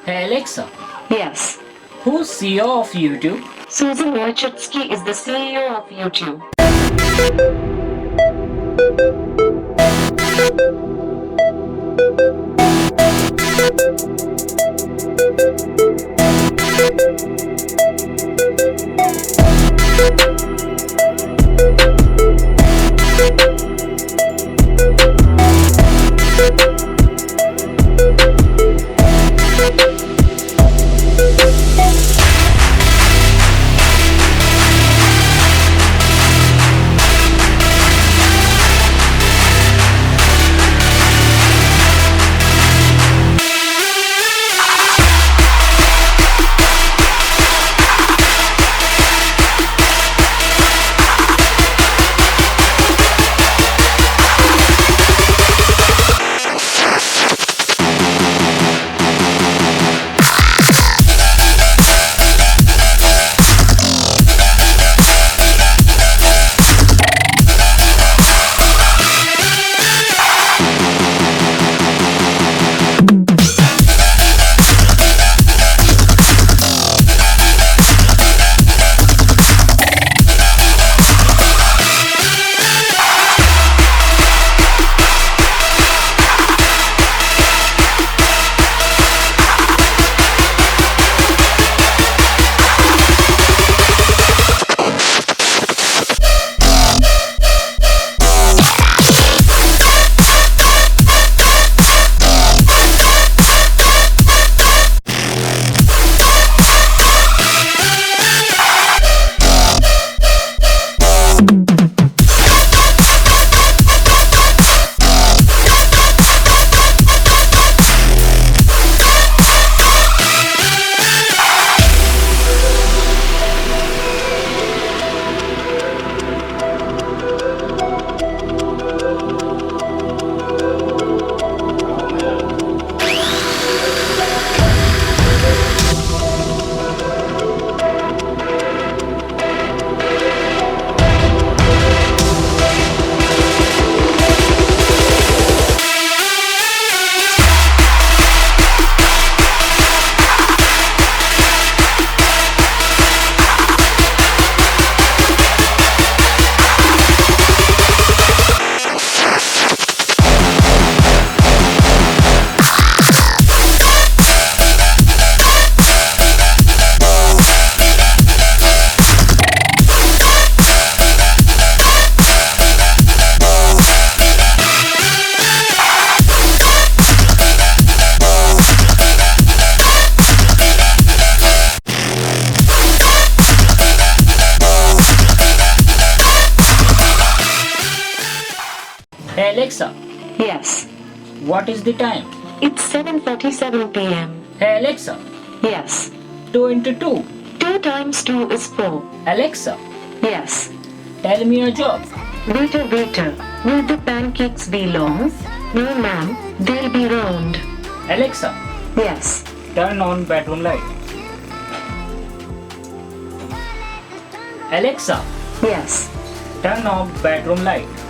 Hey Alexa, Yes. who's CEO of YouTube? Susan Wojcicki is the CEO of YouTube. Hey Alexa, Yes. what is the time? It's 7:47 p.m. Hey Alexa, Yes. 2 into 2. 2 times 2 is 4. Alexa, Yes. tell me a job. Waiter, waiter, will the pancakes be long? No, ma'am, they'll be round. Alexa, Yes. turn on bedroom light. Alexa, Yes. turn off bedroom light.